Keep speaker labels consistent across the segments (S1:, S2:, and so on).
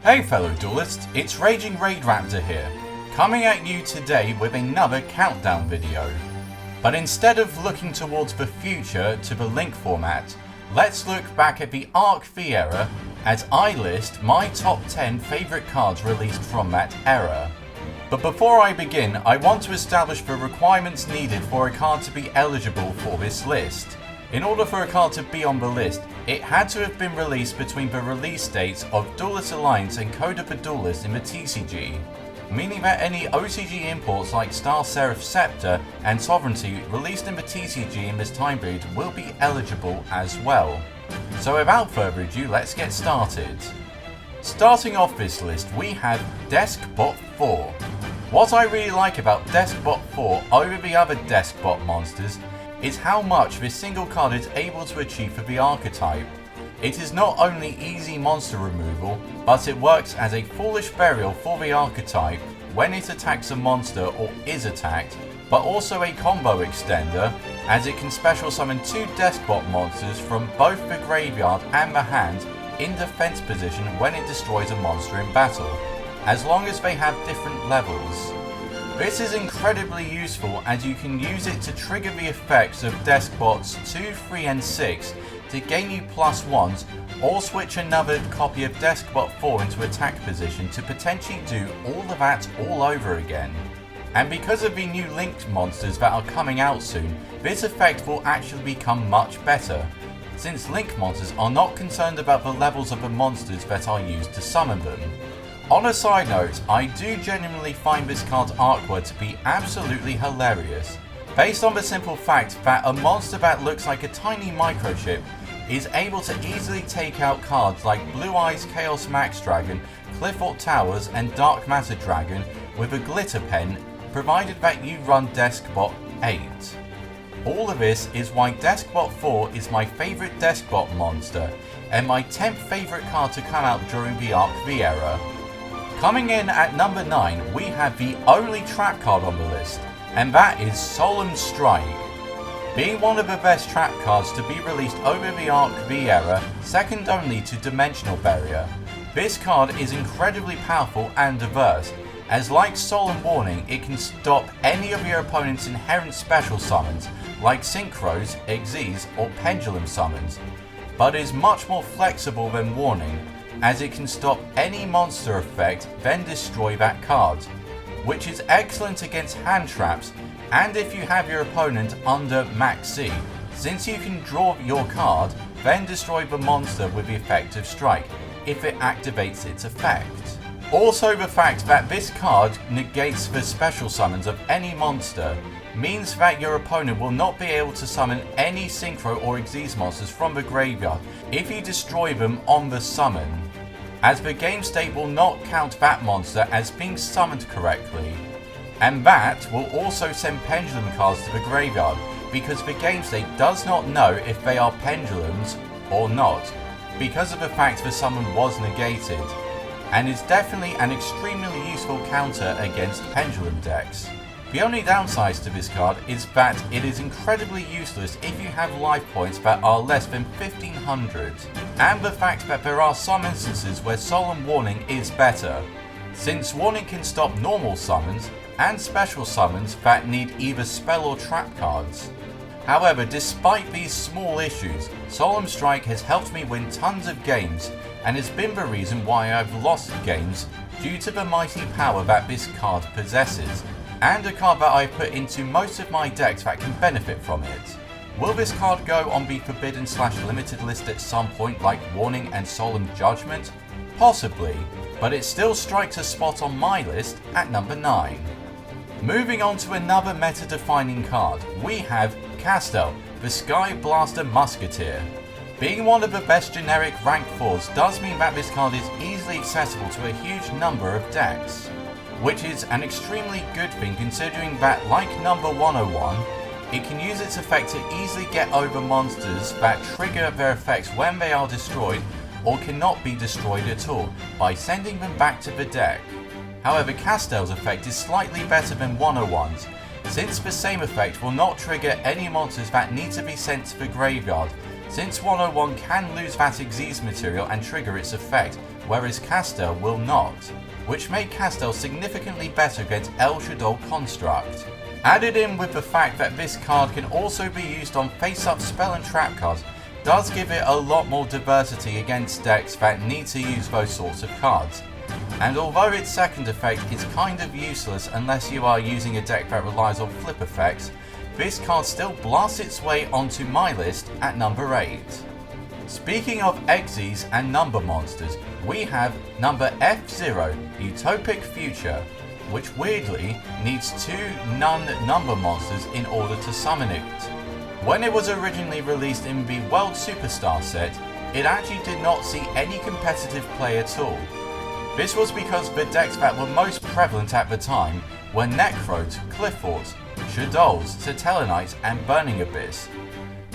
S1: Hey fellow duelists, it's RagingRaidRaptor here, coming at you today with another countdown video. But instead of looking towards the future to the Link format, let's look back at the Arc V era as I list my top 10 favourite cards released from that era. But before I begin, I want to establish the requirements needed for a card to be eligible for this list. In order for a card to be on the list, it had to have been released between the release dates of Duelist Alliance and Code of the Duelist in the TCG, meaning that any OCG imports like Star Seraph Scepter and Sovereignty released in the TCG in this time period will be eligible as well. So without further ado, let's get started. Starting off this list, we have Deskbot 4. What I really like about Deskbot 4 over the other Deskbot monsters is how much this single card is able to achieve for the archetype. It is not only easy monster removal, but it works as a foolish burial for the archetype when it attacks a monster or is attacked, but also a combo extender as it can special summon 2 Deskbot monsters from both the graveyard and the hand in defense position when it destroys a monster in battle, as long as they have different levels. This is incredibly useful as you can use it to trigger the effects of Deskbots 2, 3 and 6 to gain you +1s, or switch another copy of Deskbot 4 into attack position to potentially do all of that all over again. And because of the new Link monsters that are coming out soon, this effect will actually become much better, since Link monsters are not concerned about the levels of the monsters that are used to summon them. On a side note, I do genuinely find this card's artwork to be absolutely hilarious, based on the simple fact that a monster that looks like a tiny microchip is able to easily take out cards like Blue Eyes Chaos Max Dragon, Clifford Towers and Dark Matter Dragon with a glitter pen, provided that you run Deskbot 8. All of this is why Deskbot 4 is my favourite Deskbot monster, and my 10th favourite card to come out during the Arc V era. Coming in at number 9, we have the only trap card on the list, and that is Solemn Strike. Being one of the best trap cards to be released over the Arc V era, second only to Dimensional Barrier, this card is incredibly powerful and diverse, as like Solemn Warning, it can stop any of your opponent's inherent special summons, like Synchros, Xyz or Pendulum summons, but is much more flexible than Warning, as it can stop any monster effect then destroy that card, which is excellent against hand traps and if you have your opponent under Max C, since you can draw your card then destroy the monster with the effect of Strike if it activates its effect. Also, the fact that this card negates the special summons of any monster means that your opponent will not be able to summon any Synchro or Xyz monsters from the graveyard if you destroy them on the summon, as the game state will not count that monster as being summoned correctly, and that will also send pendulum cards to the graveyard because the game state does not know if they are pendulums or not, because of the fact the summon was negated, and is definitely an extremely useful counter against pendulum decks. The only downsides to this card is that it is incredibly useless if you have life points that are less than 1500, and the fact that there are some instances where Solemn Warning is better, since Warning can stop normal summons and special summons that need either spell or trap cards. However, despite these small issues, Solemn Strike has helped me win tons of games and has been the reason why I've lost games due to the mighty power that this card possesses, and a card that I put into most of my decks that can benefit from it. Will this card go on the forbidden/limited list at some point like Warning and Solemn Judgment? Possibly, but it still strikes a spot on my list at number 9. Moving on to another meta-defining card, we have Castel, the Skyblaster Musketeer. Being one of the best generic rank 4s does mean that this card is easily accessible to a huge number of decks, which is an extremely good thing considering that, like number 101, it can use its effect to easily get over monsters that trigger their effects when they are destroyed or cannot be destroyed at all by sending them back to the deck. However, Castel's effect is slightly better than 101's, since the same effect will not trigger any monsters that need to be sent to the graveyard, since 101 can lose that Xyz material and trigger its effect, whereas Castel will not, which made Castel significantly better against El Shaddoll Construct. Added in with the fact that this card can also be used on face-up spell and trap cards does give it a lot more diversity against decks that need to use those sorts of cards. And although its second effect is kind of useless unless you are using a deck that relies on flip effects, this card still blasts its way onto my list at number 8. Speaking of Xyz and number monsters, we have number F0, Utopic Future, which weirdly needs 2 non-number monsters in order to summon it. When it was originally released in the World Superstar set, it actually did not see any competitive play at all. This was because the decks that were most prevalent at the time were Necros, Clifforts, Shaddolls, Satellarknights and Burning Abyss,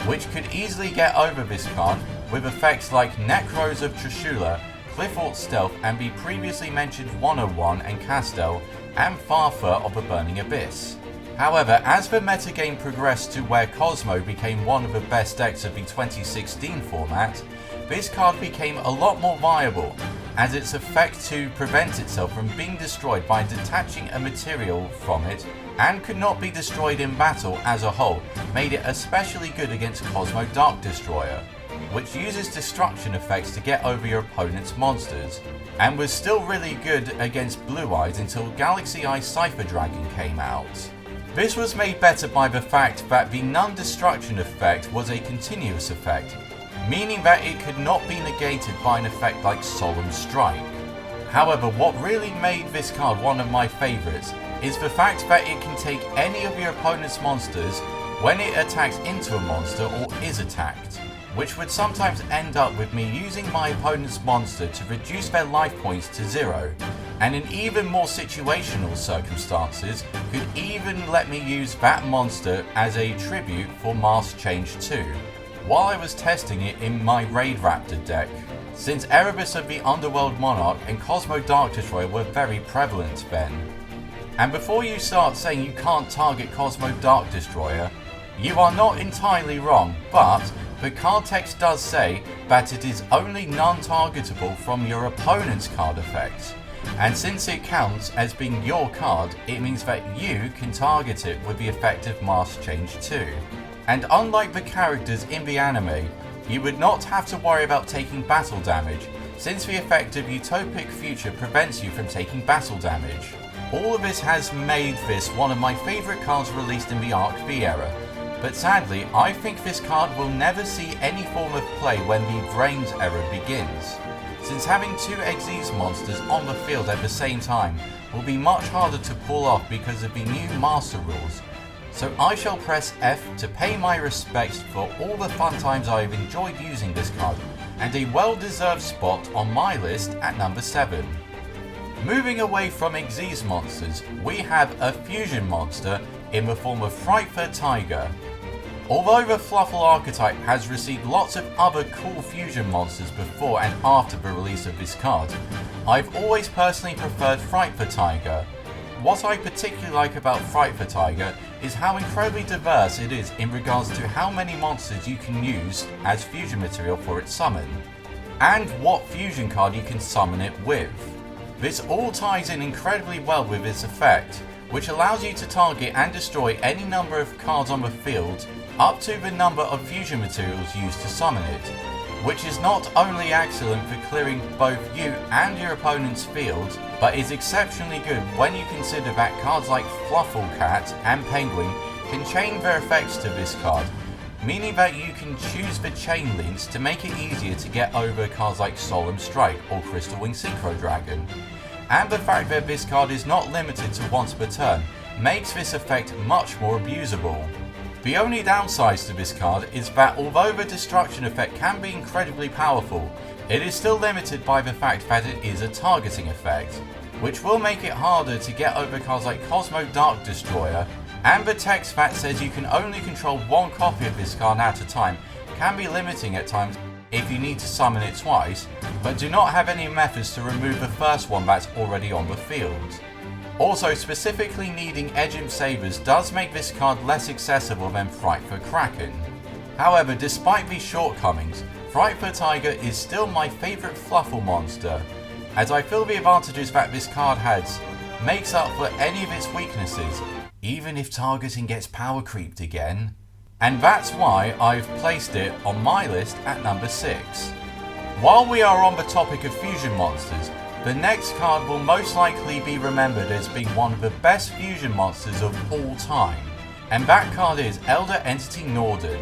S1: which could easily get over this card with effects like Necros of Trishula, Cliffort Stealth and the previously mentioned 101 and Castel, and Frightfur of the Burning Abyss. However, as the metagame progressed to where Cosmo became one of the best decks of the 2016 format, this card became a lot more viable, as its effect to prevent itself from being destroyed by detaching a material from it and could not be destroyed in battle as a whole made it especially good against Cosmo Dark Destroyer, which uses destruction effects to get over your opponent's monsters, and was still really good against Blue Eyes until Galaxy Eye Cypher Dragon came out. This was made better by the fact that the non-destruction effect was a continuous effect, meaning that it could not be negated by an effect like Solemn Strike. However, what really made this card one of my favourites is the fact that it can take any of your opponent's monsters when it attacks into a monster or is attacked, which would sometimes end up with me using my opponent's monster to reduce their life points to 0, and in even more situational circumstances could even let me use that monster as a tribute for Mask Change 2, while I was testing it in my Raidraptor deck, since Erebus of the Underworld Monarch and Cosmo Dark Destroyer were very prevalent then. And before you start saying you can't target Cosmo Dark Destroyer, you are not entirely wrong, but the card text does say that it is only non-targetable from your opponent's card effects, and since it counts as being your card, it means that you can target it with the effect of Mask Change 2. And unlike the characters in the anime, you would not have to worry about taking battle damage, since the effect of Utopic Future prevents you from taking battle damage. All of this has made this one of my favourite cards released in the Arc V era, but sadly I think this card will never see any form of play when the Brains era begins, since having 2 Xyz monsters on the field at the same time will be much harder to pull off because of the new Master Rules. So I shall press F to pay my respects for all the fun times I have enjoyed using this card, and a well-deserved spot on my list at number 7. Moving away from Xyz monsters, we have a fusion monster in the form of Frightfur Tiger. Although the Fluffle archetype has received lots of other cool fusion monsters before and after the release of this card, I've always personally preferred Frightfur Tiger. What I particularly like about Frightfur Tiger is how incredibly diverse it is in regards to how many monsters you can use as fusion material for its summon, and what fusion card you can summon it with. This all ties in incredibly well with its effect, which allows you to target and destroy any number of cards on the field up to the number of fusion materials used to summon it, which is not only excellent for clearing both you and your opponent's field, but is exceptionally good when you consider that cards like Fluffle Cat and Penguin can chain their effects to this card, meaning that you can choose the chain links to make it easier to get over cards like Solemn Strike or Crystal Wing Synchro Dragon. And the fact that this card is not limited to once per turn makes this effect much more abusable. The only downside to this card is that although the destruction effect can be incredibly powerful, it is still limited by the fact that it is a targeting effect, which will make it harder to get over cards like Cosmo Dark Destroyer, and the text that says you can only control one copy of this card at a time can be limiting at times if you need to summon it twice, but do not have any methods to remove the first one that's already on the field. Also, specifically needing Edgem Sabers does make this card less accessible than Frightfur Kraken. However, despite these shortcomings, Frightfur Tiger is still my favourite Fluffle monster, as I feel the advantages that this card has makes up for any of its weaknesses, even if targeting gets power creeped again. And that's why I've placed it on my list at number 6. While we are on the topic of fusion monsters, the next card will most likely be remembered as being one of the best fusion monsters of all time, and that card is Elder Entity Norden.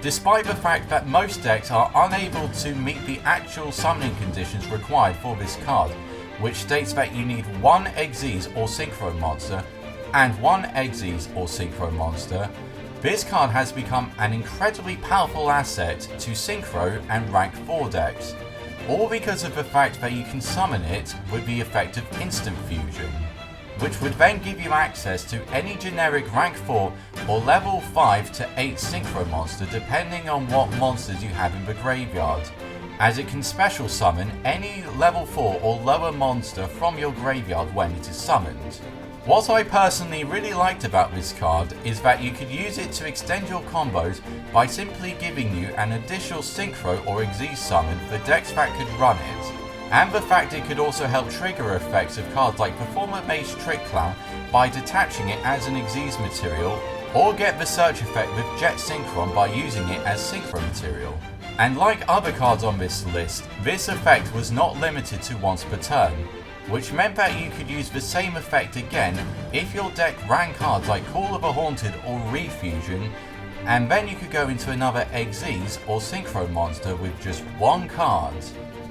S1: Despite the fact that most decks are unable to meet the actual summoning conditions required for this card, which states that you need 1 Xyz or Synchro monster and 1 Xyz or Synchro monster, this card has become an incredibly powerful asset to Synchro and Rank 4 decks, all because of the fact that you can summon it with the effect of Instant Fusion, which would then give you access to any generic Rank 4 or level 5 to 8 Synchro monster depending on what monsters you have in the graveyard, as it can special summon any level 4 or lower monster from your graveyard when it is summoned. What I personally really liked about this card is that you could use it to extend your combos by simply giving you an additional Synchro or Xyz summon for decks that could run it, and the fact it could also help trigger effects of cards like Performer Mage Trick Clown by detaching it as an Xyz material, or get the search effect with Jet Synchron by using it as Synchro material. And like other cards on this list, this effect was not limited to once per turn, which meant that you could use the same effect again if your deck ran cards like Call of the Haunted or Refusion, and then you could go into another Xyz or Synchro monster with just 1 card.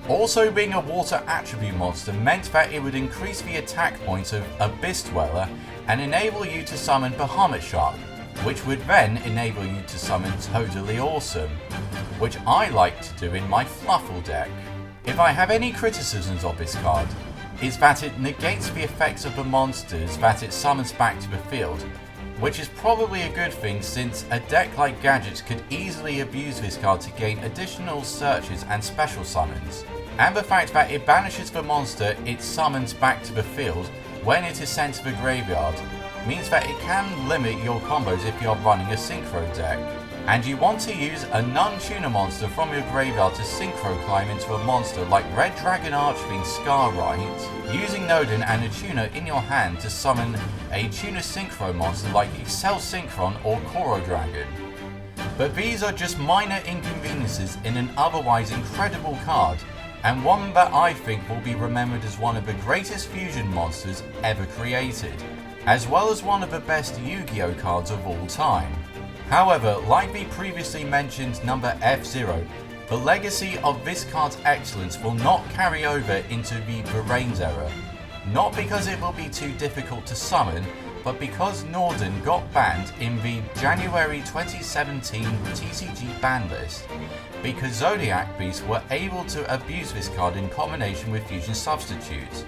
S1: Also, being a water attribute monster meant that it would increase the attack points of Abyss Dweller and enable you to summon Bahamut Shark, which would then enable you to summon Totally Awesome, which I like to do in my Fluffle deck. If I have any criticisms of this card, is that it negates the effects of the monsters that it summons back to the field, which is probably a good thing since a deck like Gadgets could easily abuse this card to gain additional searches and special summons, and the fact that it banishes the monster it summons back to the field when it is sent to the graveyard means that it can limit your combos if you're running a Synchro deck, and you want to use a non-tuner monster from your graveyard to Synchro climb into a monster like Red Dragon Archfiend Scarrite, using Norden and a tuner in your hand to summon a tuner Synchro monster like Excel Synchron or Koro Dragon. But these are just minor inconveniences in an otherwise incredible card, and one that I think will be remembered as one of the greatest fusion monsters ever created, as well as one of the best Yu-Gi-Oh cards of all time. However, like the previously mentioned number F0, the legacy of this card's excellence will not carry over into the Varane's era, not because it will be too difficult to summon, but because Norden got banned in the January 2017 TCG ban list, because Zodiac Beasts were able to abuse this card in combination with Fusion Substitutes,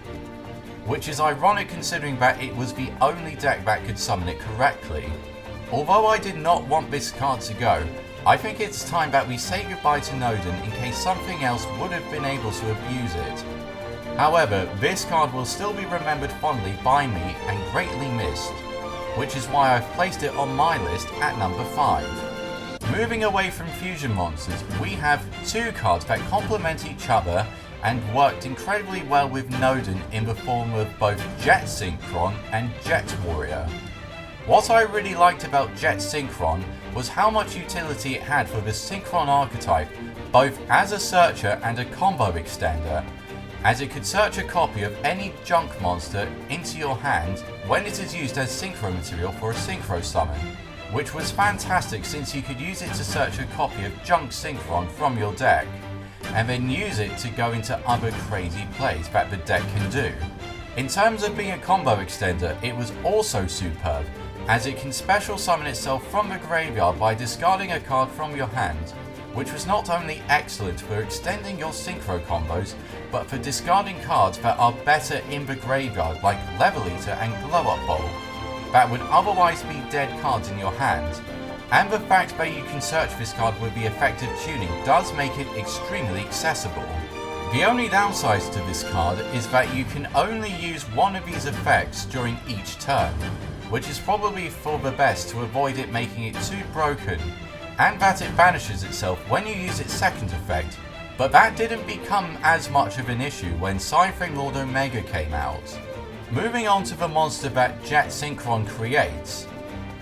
S1: which is ironic considering that it was the only deck that could summon it correctly. Although I did not want this card to go, I think it's time that we say goodbye to Norden in case something else would have been able to abuse it. However, this card will still be remembered fondly by me and greatly missed, which is why I've placed it on my list at number 5. Moving away from fusion monsters, we have 2 cards that complement each other and worked incredibly well with Norden in the form of both Jet Synchron and Jet Warrior. What I really liked about Jet Synchron was how much utility it had for the Synchron archetype, both as a searcher and a combo extender, as it could search a copy of any junk monster into your hand when it is used as Synchro material for a Synchro summon, which was fantastic since you could use it to search a copy of junk Synchron from your deck, and then use it to go into other crazy plays that the deck can do. In terms of being a combo extender, it was also superb, as it can special summon itself from the graveyard by discarding a card from your hand, which was not only excellent for extending your Synchro combos, but for discarding cards that are better in the graveyard like Level Eater and Glow Up Bowl, that would otherwise be dead cards in your hand. And the fact that you can search this card with the effective tuning does make it extremely accessible. The only downsides to this card is that you can only use one of these effects during each turn, which is probably for the best to avoid it making it too broken, and that it banishes itself when you use its second effect, But that didn't become as much of an issue when Psy-Framelord Omega came out. Moving on to the monster that Jet Synchron creates.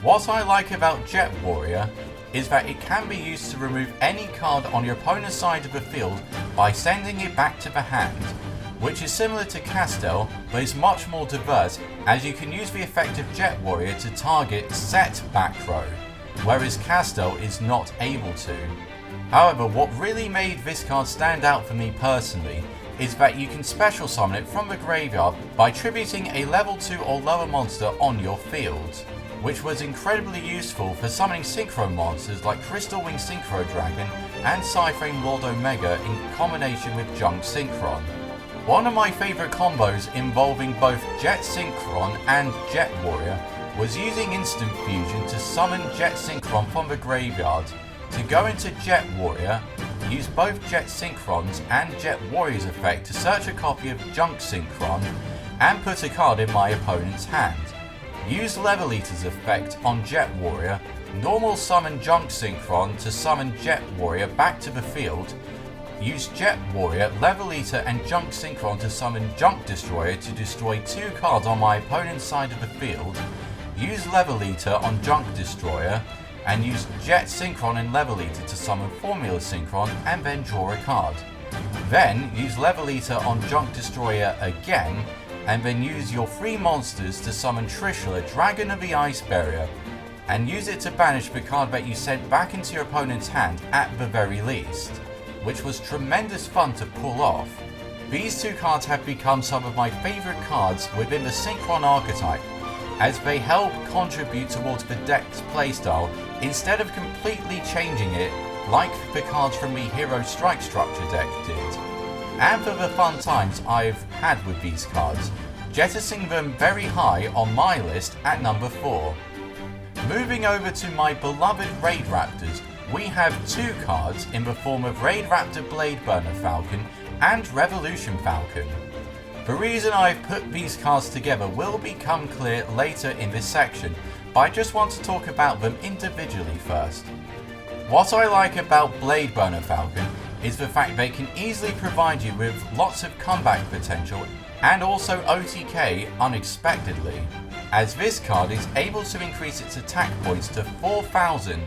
S1: What I like about Jet Warrior is that it can be used to remove any card on your opponent's side of the field by sending it back to the hand, which is similar to Castel but is much more diverse, as you can use the effect of Jet Warrior to target set back row, whereas Castel is not able to. However, what really made this card stand out for me personally is that you can special summon it from the graveyard by tributing a level 2 or lower monster on your field, which was incredibly useful for summoning synchro monsters like Crystal Wing Synchro Dragon and Psy-Framelord Omega in combination with Junk Synchron. One of my favourite combos involving both Jet Synchron and Jet Warrior was using Instant Fusion to summon Jet Synchron from the graveyard, to go into Jet Warrior, use both Jet Synchrons and Jet Warrior's effect to search a copy of Junk Synchron and put a card in my opponent's hand. Use Level Eater's effect on Jet Warrior, normal summon Junk Synchron to summon Jet Warrior back to the field, use Jet Warrior, Level Eater and Junk Synchron to summon Junk Destroyer to destroy 2 cards on my opponent's side of the field, use Level Eater on Junk Destroyer, and use Jet Synchron and Level Eater to summon Formula Synchron and then draw a card. Then use Level Eater on Junk Destroyer again, and then use your 3 monsters to summon Trishula, Dragon of the Ice Barrier, and use it to banish the card that you sent back into your opponent's hand at the very least, which was tremendous fun to pull off. These 2 cards have become some of my favourite cards within the Synchron archetype, as they help contribute towards the deck's playstyle instead of completely changing it like the cards from the Hero Strike structure deck did. And for the fun times I've had with these cards, jettisoning them very high on my list at number 4. Moving over to my beloved Raidraptors, we have 2 cards in the form of Raidraptor Bladeburner Falcon and Revolution Falcon. The reason I've put these cards together will become clear later in this section, but I just want to talk about them individually first. What I like about Bladeburner Falcon is the fact they can easily provide you with lots of comeback potential and also OTK unexpectedly, as this card is able to increase its attack points to 4,000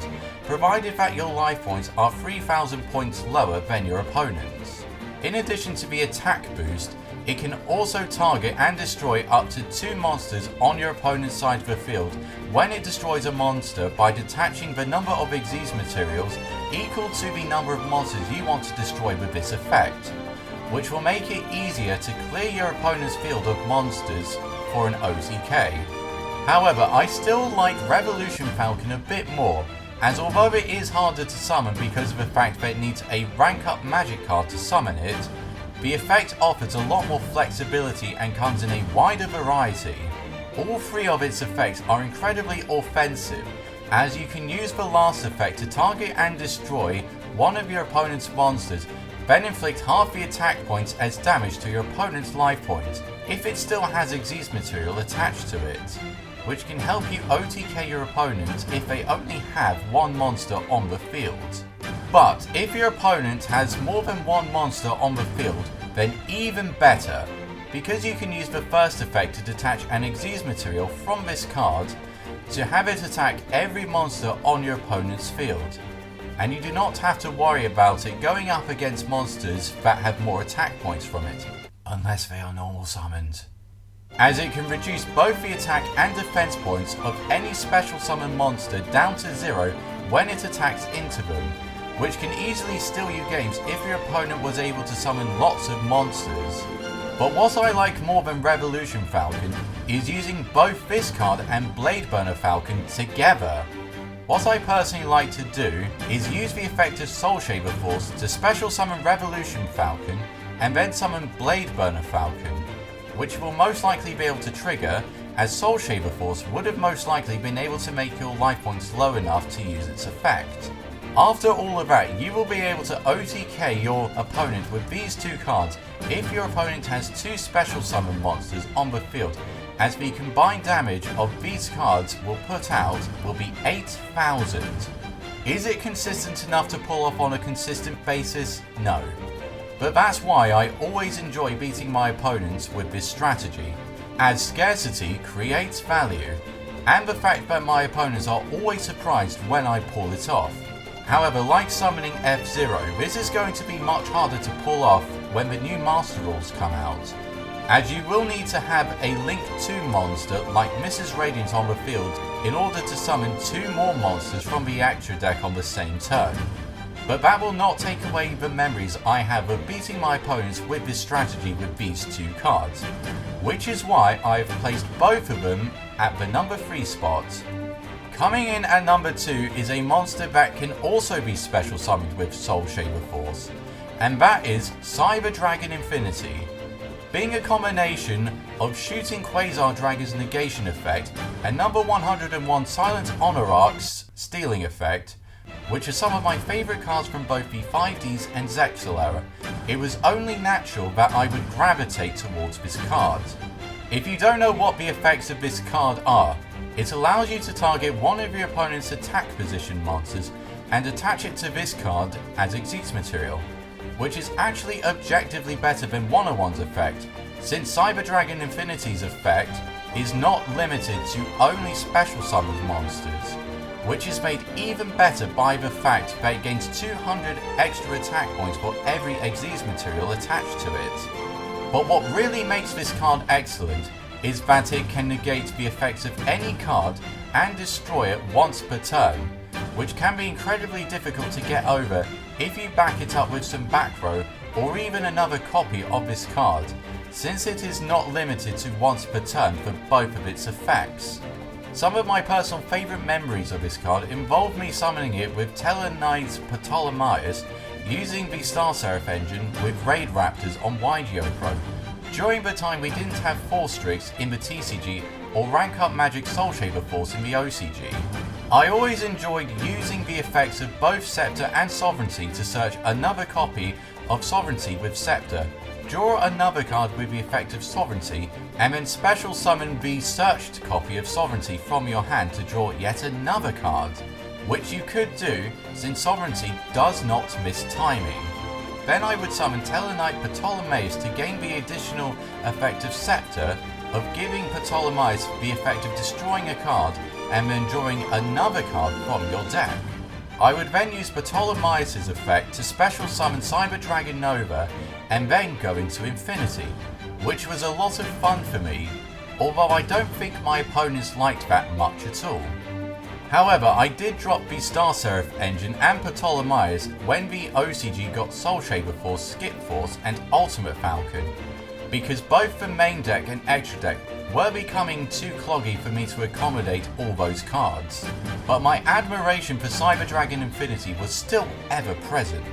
S1: provided that your life points are 3,000 points lower than your opponent's. In addition to the attack boost, it can also target and destroy up to 2 monsters on your opponent's side of the field when it destroys a monster by detaching the number of Xyz materials equal to the number of monsters you want to destroy with this effect, which will make it easier to clear your opponent's field of monsters for an OTK. However, I still like Revolution Falcon a bit more, as although it is harder to summon because of the fact that it needs a rank up magic card to summon it, the effect offers a lot more flexibility and comes in a wider variety. All 3 of its effects are incredibly offensive, as you can use the last effect to target and destroy one of your opponent's monsters, then inflict half the attack points as damage to your opponent's life points if it still has Xyz material attached to it, which can help you OTK your opponent if they only have 1 monster on the field. But if your opponent has more than 1 monster on the field, then even better, because you can use the first effect to detach an Xyz material from this card to have it attack every monster on your opponent's field, and you do not have to worry about it going up against monsters that have more attack points from it, unless they are normal summoned, as it can reduce both the attack and defense points of any special summon monster down to 0 when it attacks into them, which can easily steal you games if your opponent was able to summon lots of monsters. But what I like more than Revolution Falcon is using both this card and Bladeburner Falcon together. What I personally like to do is use the effect of Soul Shaver Force to special summon Revolution Falcon and then summon Bladeburner Falcon, which will most likely be able to trigger, as Soul Shaver Force would have most likely been able to make your life points low enough to use its effect. After all of that, you will be able to OTK your opponent with these 2 cards if your opponent has 2 special summon monsters on the field, as the combined damage of these cards will put out will be 8,000. Is it consistent enough to pull off on a consistent basis? No. but that's why I always enjoy beating my opponents with this strategy, as scarcity creates value, and the fact that my opponents are always surprised when I pull it off. However, like summoning F-Zero, this is going to be much harder to pull off when the new Master Rules come out, as you will need to have a Link 2 monster like Mrs. Radiant on the field in order to summon 2 more monsters from the extra deck on the same turn. But that will not take away the memories I have of beating my opponents with this strategy with these 2 cards, which is why I have placed both of them at the number 3 spot. Coming in at number 2 is a monster that can also be special summoned with Soul Shaper Force, and that is Cyber Dragon Infinity. Being a combination of shooting Quasar Dragon's negation effect and number 101 Silent Honor Arc's stealing effect, which are some of my favourite cards from both the 5Ds and Zexal era, it was only natural that I would gravitate towards this card. If you don't know what the effects of this card are, it allows you to target one of your opponent's attack position monsters and attach it to this card as Exeats material, which is actually objectively better than 101's effect, since Cyber Dragon Infinity's effect is not limited to only special summoned monsters, which is made even better by the fact that it gains 200 extra attack points for every Exeats material attached to it. But what really makes this card excellent is that it can negate the effects of any card and destroy it once per turn, which can be incredibly difficult to get over if you back it up with some back row or even another copy of this card, since it is not limited to once per turn for both of its effects. Some of my personal favourite memories of this card involve me summoning it with Tellarknight's Ptolemaeus using the Star Seraph engine with Raidraptors on YuGiOh Pro, during the time we didn't have Force Strix in the TCG or rank up Magic Soul Shaper Force in the OCG. I always enjoyed using the effects of both Scepter and Sovereignty to search another copy of Sovereignty with Scepter, draw another card with the effect of Sovereignty, and then special summon the searched copy of Sovereignty from your hand to draw yet another card, which you could do since Sovereignty does not miss timing. Then I would summon Tellarknight Ptolemaeus to gain the additional effect of Scepter, of giving Ptolemaeus the effect of destroying a card and then drawing another card from your deck. I would then use Ptolemaeus' effect to special summon Cyber Dragon Nova and then go into Infinity, which was a lot of fun for me, although I don't think my opponents liked that much at all. However, I did drop the Star Seraph engine and Ptolemaeus when the OCG got Soul Shaper Force, Skip Force and Ultimate Falcon, because both the main deck and extra deck were becoming too cloggy for me to accommodate all those cards. But my admiration for Cyber Dragon Infinity was still ever present,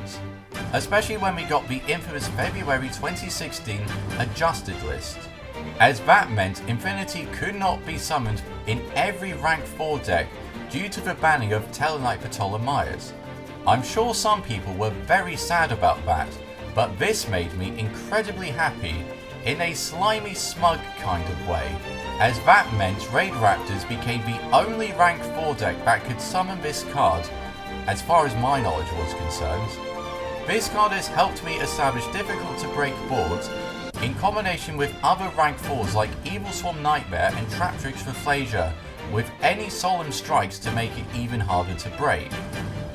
S1: especially when we got the infamous February 2016 adjusted list, as that meant Infinity could not be summoned in every rank 4 deck due to the banning of Tellarknight Ptolemaeus. I'm sure some people were very sad about that, but this made me incredibly happy in a slimy smug kind of way, as that meant Raidraptors became the only rank 4 deck that could summon this card, as far as my knowledge was concerned. This card has helped me establish difficult to break boards in combination with other rank 4s like Evil Swarm Nightmare and Traptrix for Flasia, with any Solemn Strikes to make it even harder to break.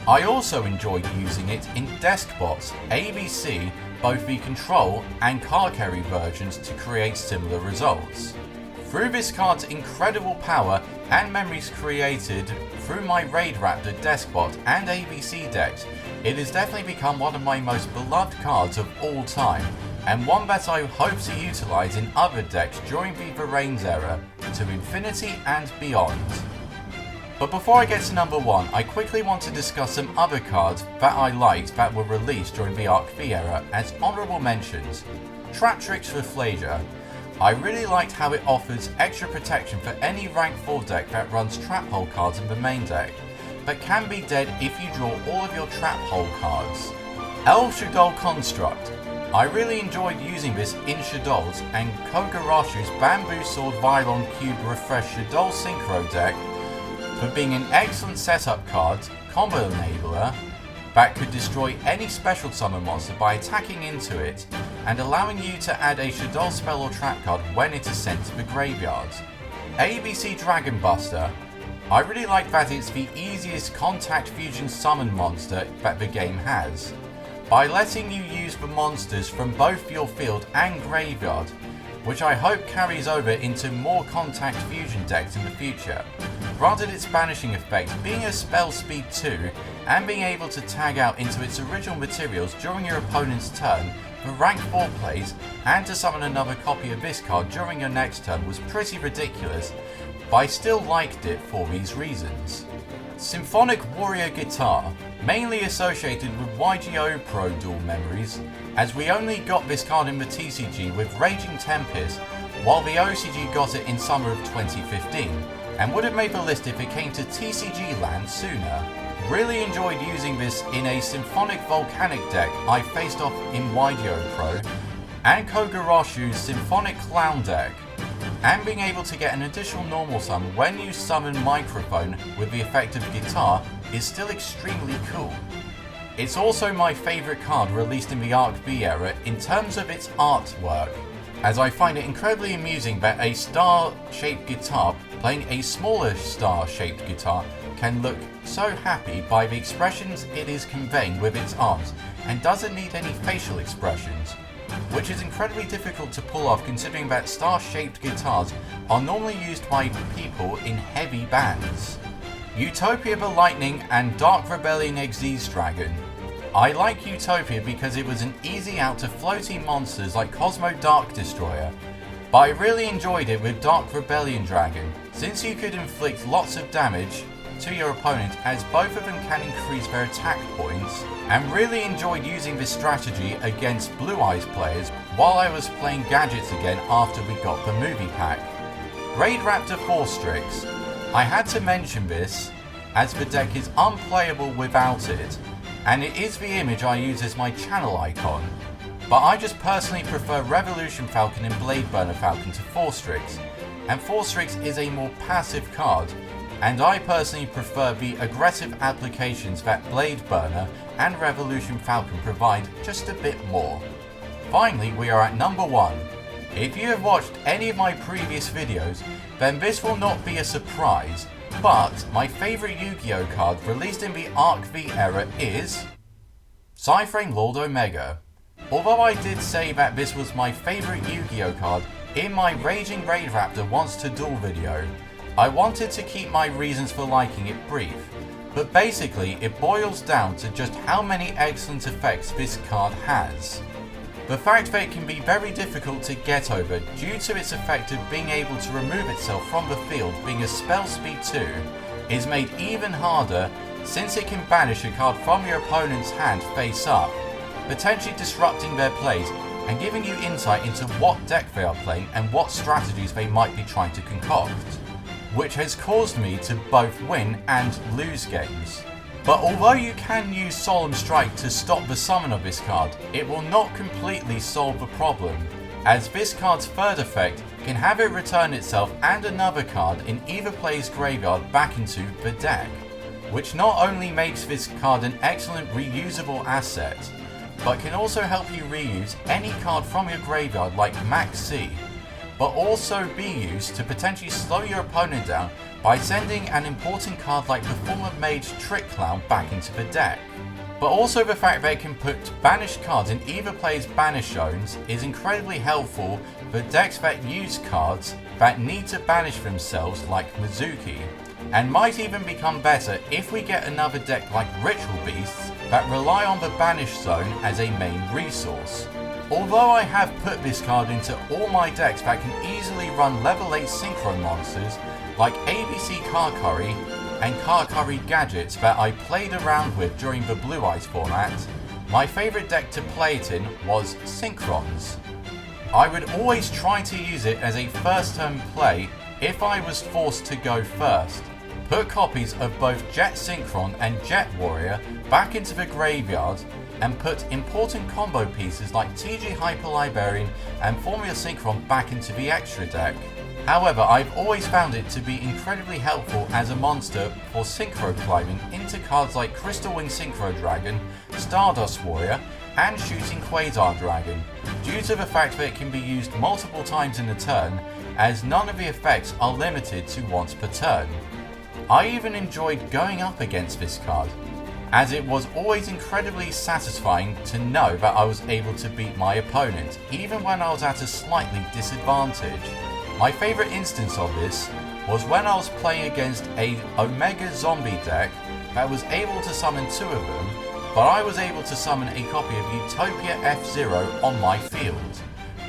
S1: I also enjoyed using it in Deskbot's ABC, both the control and card carry versions to create similar results. Through this card's incredible power and memories created through my Raidraptor, Deskbot and ABC decks, it has definitely become one of my most beloved cards of all time, and one that I hope to utilise in other decks during the Varane's era, to infinity and beyond. But before I get to number 1, I quickly want to discuss some other cards that I liked that were released during the Arc V era as honourable mentions. Traptrix for Flasia. I really liked how it offers extra protection for any rank 4 deck that runs Trap Hole cards in the main deck, but can be dead if you draw all of your Trap Hole cards. Elf Shadol Construct. I really enjoyed using this in Shadols and Kogarashu's Bamboo Sword Vylon Cube Refresh Shadol Synchro deck for being an excellent setup card, combo enabler, that could destroy any special summon monster by attacking into it and allowing you to add a Shadow spell or trap card when it is sent to the graveyard. ABC Dragon Buster. I really like that it's the easiest contact fusion summon monster that the game has, by letting you use the monsters from both your field and graveyard, which I hope carries over into more contact fusion decks in the future. Granted, its banishing effect being a spell speed 2 and being able to tag out into its original materials during your opponent's turn for rank 4 plays and to summon another copy of this card during your next turn was pretty ridiculous, but I still liked it for these reasons. Symphonic Warrior Guitar, mainly associated with YuGiOh Pro dual memories, as we only got this card in the TCG with Raging Tempest, while the OCG got it in summer of 2015, and would have made the list if it came to TCG land sooner. Really enjoyed using this in a Symphonic Volcanic deck I faced off in YuGiOh Pro, and Kogoroshu's Symphonic Clown deck, and being able to get an additional normal summon when you summon Microphone with the effect of Guitar is still extremely cool. It's also my favourite card released in the Arc V era in terms of its artwork, as I find it incredibly amusing that a star-shaped guitar playing a smaller star-shaped guitar can look so happy by the expressions it is conveying with its arms and doesn't need any facial expressions, which is incredibly difficult to pull off considering that star-shaped guitars are normally used by people in heavy bands. Utopia the Lightning and Dark Rebellion Xyz Dragon. I like Utopia because it was an easy out to floaty monsters like Cosmo Dark Destroyer, but I really enjoyed it with Dark Rebellion Dragon, since you could inflict lots of damage to your opponent as both of them can increase their attack points, and really enjoyed using this strategy against Blue Eyes players while I was playing Gadgets again after we got the movie pack. Raidraptor 4 Strix. I had to mention this as the deck is unplayable without it, and it is the image I use as my channel icon, but I just personally prefer Revolution Falcon and Blade Burner Falcon to 4 Strix, and 4 Strix is a more passive card, and I personally prefer the aggressive applications that Blade Burner and Revolution Falcon provide just a bit more. Finally, we are at number 1. If you have watched any of my previous videos, then this will not be a surprise, but my favourite Yu-Gi-Oh card released in the Arc V era is Psy-Framelord Omega. Although I did say that this was my favourite Yu-Gi-Oh card in my RagingRaidRaptor Wants to Duel video, I wanted to keep my reasons for liking it brief, but basically it boils down to just how many excellent effects this card has. The fact that it can be very difficult to get over due to its effect of being able to remove itself from the field being a spell speed 2 is made even harder since it can banish a card from your opponent's hand face up, potentially disrupting their plays and giving you insight into what deck they are playing and what strategies they might be trying to concoct, which has caused me to both win and lose games. But although you can use Solemn Strike to stop the summon of this card, it will not completely solve the problem, as this card's third effect can have it return itself and another card in either player's graveyard back into the deck, which not only makes this card an excellent reusable asset, but can also help you reuse any card from your graveyard like Max C, but also be used to potentially slow your opponent down by sending an important card like the former Mage Trick Clown back into the deck. But also the fact that it can put banished cards in either player's banish zones is incredibly helpful for decks that use cards that need to banish themselves like Mizuki, and might even become better if we get another deck like Ritual Beasts that rely on the banish zone as a main resource. Although I have put this card into all my decks that can easily run level 8 synchro monsters like ABC Car Curry and Car Curry Gadgets that I played around with during the Blue Eyes format, my favourite deck to play it in was Synchrons. I would always try to use it as a first turn play if I was forced to go first. Put copies of both Jet Synchron and Jet Warrior back into the graveyard and put important combo pieces like TG Hyper Librarian and Formula Synchron back into the extra deck. However, I've always found it to be incredibly helpful as a monster for synchro climbing into cards like Crystal Wing Synchro Dragon, Stardust Warrior, and Shooting Quasar Dragon, due to the fact that it can be used multiple times in a turn, as none of the effects are limited to once per turn. I even enjoyed going up against this card, as it was always incredibly satisfying to know that I was able to beat my opponent, even when I was at a slightly disadvantage. My favourite instance of this was when I was playing against a Omega zombie deck that was able to summon 2 of them, but I was able to summon a copy of Utopia F-Zero on my field,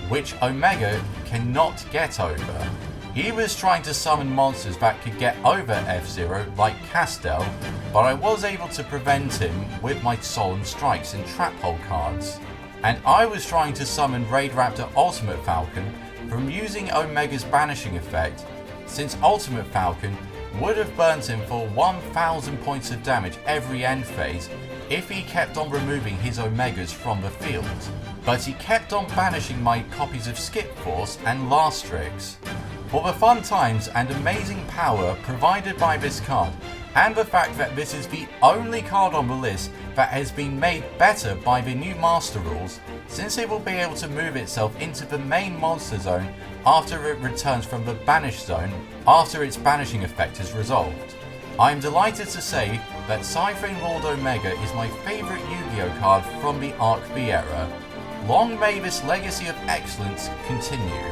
S1: which Omega cannot get over. He was trying to summon monsters that could get over F-Zero like Castel, but I was able to prevent him with my Solemn Strikes and Trap Hole cards. And I was trying to summon Raidraptor Ultimate Falcon from using Omega's banishing effect, since Ultimate Falcon would have burnt him for 1000 points of damage every end phase if he kept on removing his Omegas from the field. But he kept on banishing my copies of Skip Force and Lastrix. For the fun times and amazing power provided by this card, and the fact that this is the only card on the list that has been made better by the new Master Rules, since it will be able to move itself into the main monster zone after it returns from the Banish Zone after its banishing effect is resolved. I am delighted to say that Psy-Framelord Omega is my favourite Yu-Gi-Oh card from the Arc V era. Long may this legacy of excellence continue.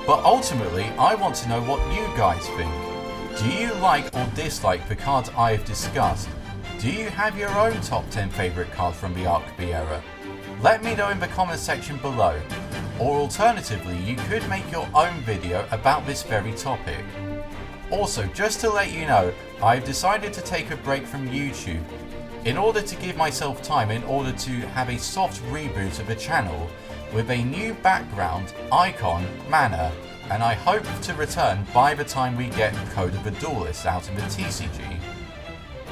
S1: But ultimately, I want to know what you guys think. Do you like or dislike the cards I have discussed? Do you have your own top 10 favourite cards from the Arc V era? Let me know in the comments section below, or alternatively you could make your own video about this very topic. Also, just to let you know, I've decided to take a break from YouTube in order to give myself time in order to have a soft reboot of the channel with a new background, icon, mana, and I hope to return by the time we get Code of the Duelist out in the TCG.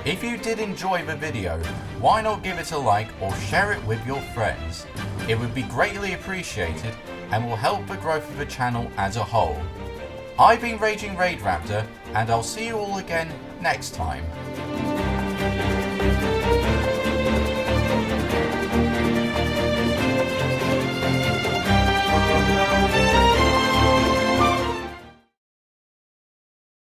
S1: If you did enjoy the video, why not give it a like or share it with your friends? It would be greatly appreciated and will help the growth of the channel as a whole. I've been RagingRaidRaptor, and I'll see you all again next time.